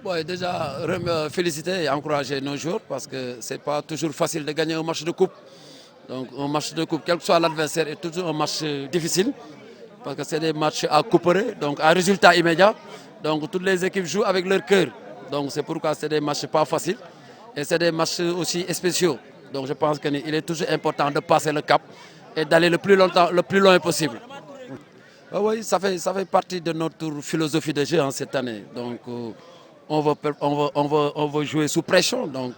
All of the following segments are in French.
Bon, déjà, féliciter et encourager nos joueurs parce que ce n'est pas toujours facile de gagner un match de coupe. Donc un match de coupe, quel que soit l'adversaire, est toujours un match difficile parce que c'est des matchs à couper, donc à résultat immédiat. Donc toutes les équipes jouent avec leur cœur. Donc c'est pourquoi c'est des matchs pas faciles et c'est des matchs aussi spéciaux. Donc je pense qu'il est toujours important de passer le cap et d'aller le plus loin possible. Ah oui, ça fait partie de notre philosophie de jeu cette année. Donc on veut jouer sous pression. Donc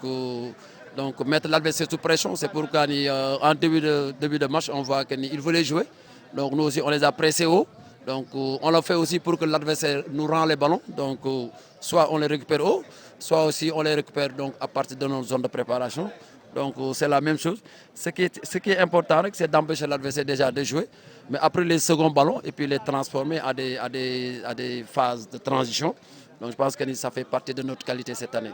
mettre l'adversaire sous pression, c'est pourquoi en début de match, on voit qu'ils voulaient jouer. Donc nous aussi, on les a pressés haut. Donc on le fait aussi pour que l'adversaire nous rend les ballons. Donc soit on les récupère haut, soit aussi on les récupère donc, à partir de notre zone de préparation. Donc c'est la même chose. Ce qui est important, c'est d'empêcher l'adversaire déjà de jouer. Mais après les seconds ballons, et puis les transformer à des phases de transition. Donc je pense que ça fait partie de notre qualité cette année.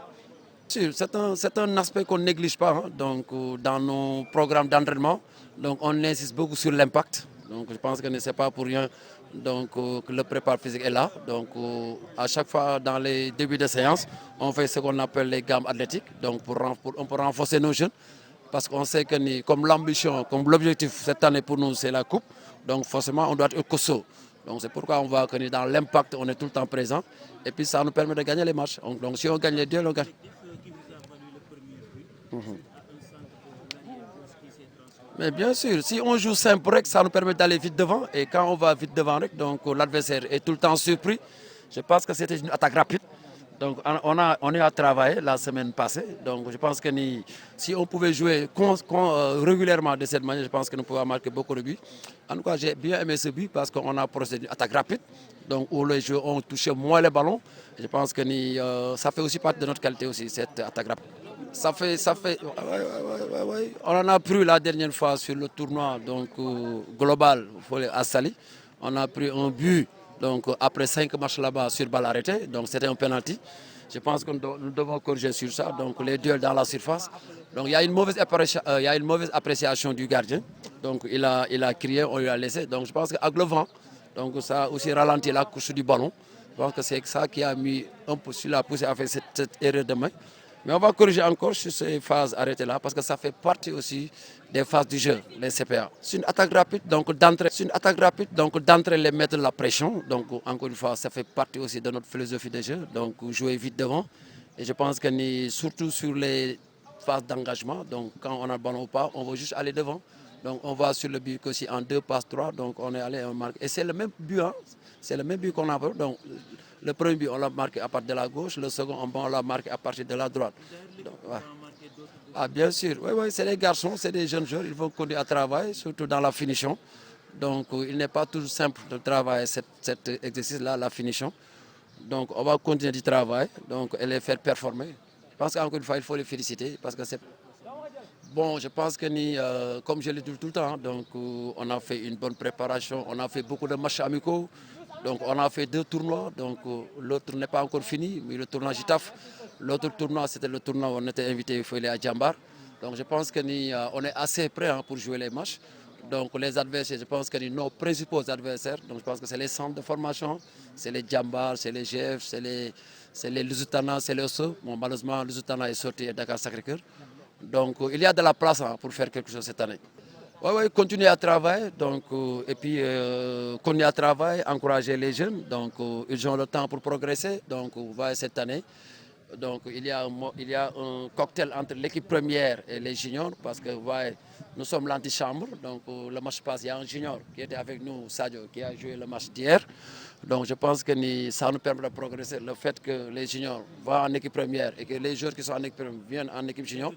C'est un aspect qu'on ne néglige pas. Donc, dans nos programmes d'entraînement, donc, on insiste beaucoup sur l'impact. Donc, je pense que ce n'est pas pour rien donc, que le préparateur physique est là. Donc, à chaque fois, dans les débuts de séance, on fait ce qu'on appelle les gammes athlétiques. Donc, on peut renforcer nos jeunes. Parce qu'on sait que comme l'ambition, comme l'objectif cette année pour nous, c'est la coupe. Donc, forcément, on doit être costaud. Donc, c'est pourquoi on voit que dans l'impact, on est tout le temps présent. Et puis, ça nous permet de gagner les matchs. Donc si on gagne les deux, on gagne. Mais bien sûr, si on joue simple, ça nous permet d'aller vite devant. Et quand on va vite devant, donc l'adversaire est tout le temps surpris. Je pense que c'était une attaque rapide. Donc on est à travailler la semaine passée. Donc je pense que si on pouvait jouer régulièrement de cette manière, je pense que nous pouvons marquer beaucoup de buts. En tout cas, j'ai bien aimé ce but parce qu'on a procédé une attaque rapide. Donc où les joueurs ont touché moins les ballons. Je pense que ça fait aussi partie de notre qualité aussi, cette attaque rapide. Ouais. On en a pris la dernière fois sur le tournoi donc, global à Sali. On a pris un but donc, après 5 matchs là-bas sur balle arrêtée. Donc c'était un penalty. Je pense que nous devons corriger sur ça. Donc les duels dans la surface. Donc il y a une mauvaise appréciation du gardien. Donc il a crié, on lui a laissé. Donc je pense qu'avec le vent, donc, ça a aussi ralenti la couche du ballon. Je pense que c'est ça qui a mis un peu sur la poussée à faire cette erreur de main. Mais on va corriger encore sur ces phases arrêtées-là parce que ça fait partie aussi des phases du jeu, les CPA. C'est une attaque rapide, donc d'entrer les mettre la pression. Donc encore une fois, ça fait partie aussi de notre philosophie de jeu. Donc jouer vite devant. Et je pense que surtout sur les phases d'engagement, donc quand on a le ballon ou pas, on va juste aller devant. Donc on va sur le but aussi en 2 passes 3, donc on est allé en marque. Et c'est le même but, c'est le même but qu'on a. Donc, le premier but, on l'a marqué à partir de la gauche. Le second, on l'a marqué à partir de la droite. Donc, ouais. Ah, bien sûr. Oui, c'est des garçons, c'est des jeunes joueurs. Ils vont continuer à travailler, surtout dans la finition. Donc, il n'est pas toujours simple de travailler cet exercice-là, la finition. Donc, on va continuer du travail donc, et les faire performer. Je pense qu'encore une fois, il faut les féliciter parce que c'est. Bon, je pense que, comme je le dis tout le temps, donc, on a fait une bonne préparation, on a fait beaucoup de matchs amicaux. Donc on a fait 2 tournois, donc l'autre n'est pas encore fini, mais le tournoi Gitaf. L'autre tournoi, c'était le tournoi où on était invité, il faut aller à Djambar. Donc je pense qu'on est assez prêt pour jouer les matchs. Donc les adversaires, je pense que nos principaux adversaires, donc je pense que c'est les centres de formation, c'est les Djambar, c'est les GF, c'est les Lusitana, c'est les OSO. Bon, malheureusement, Lusitana est sorti à Dakar Sacré-Cœur. Donc il y a de la place pour faire quelque chose cette année. Oui, continuer à travailler, donc, et puis continuer à travailler, encourager les jeunes. Donc, ils ont le temps pour progresser. Donc, cette année, donc, il y a un cocktail entre l'équipe première et les juniors, parce que nous sommes l'antichambre. Donc, le match passe, il y a un junior qui était avec nous, Sadio, qui a joué le match d'hier. Donc, je pense que ça nous permet de progresser. Le fait que les juniors vont en équipe première et que les joueurs qui sont en équipe première viennent en équipe junior.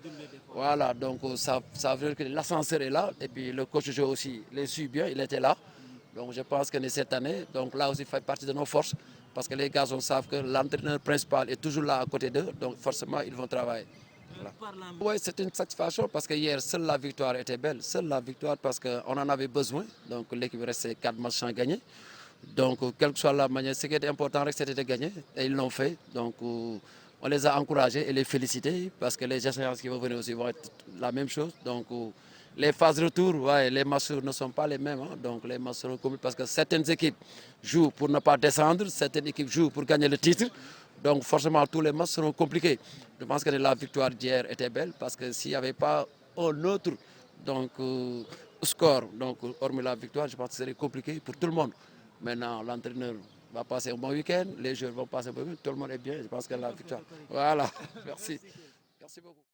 Voilà, donc ça veut dire que l'ascenseur est là. Et puis le coach de jeu aussi les suit bien, il était là. Donc, je pense que cette année, donc là aussi, fait partie de nos forces. Parce que les gars savent que l'entraîneur principal est toujours là à côté d'eux. Donc, forcément, ils vont travailler. Voilà. Oui, c'est une satisfaction parce que hier, seule la victoire était belle. Seule la victoire parce qu'on en avait besoin. Donc, l'équipe restait 4 matchs sans gagner. Donc, quelle que soit la manière, ce qui était important, c'était de gagner. Et ils l'ont fait. Donc, on les a encouragés et les félicités parce que les échéances qui vont venir aussi vont être la même chose. Donc, Les phases retour, ouais, les matchs ne sont pas les mêmes. Hein. Donc les matchs seront compliqués parce que certaines équipes jouent pour ne pas descendre, certaines équipes jouent pour gagner le titre. Donc forcément, tous les matchs seront compliqués. Je pense que la victoire d'hier était belle parce que s'il n'y avait pas un autre donc, score, donc, hormis la victoire, je pense que ce serait compliqué pour tout le monde. Maintenant, l'entraîneur va passer un bon week-end, les joueurs vont passer un bon week-end, tout le monde est bien. Je pense que la victoire. Voilà, merci. Merci beaucoup.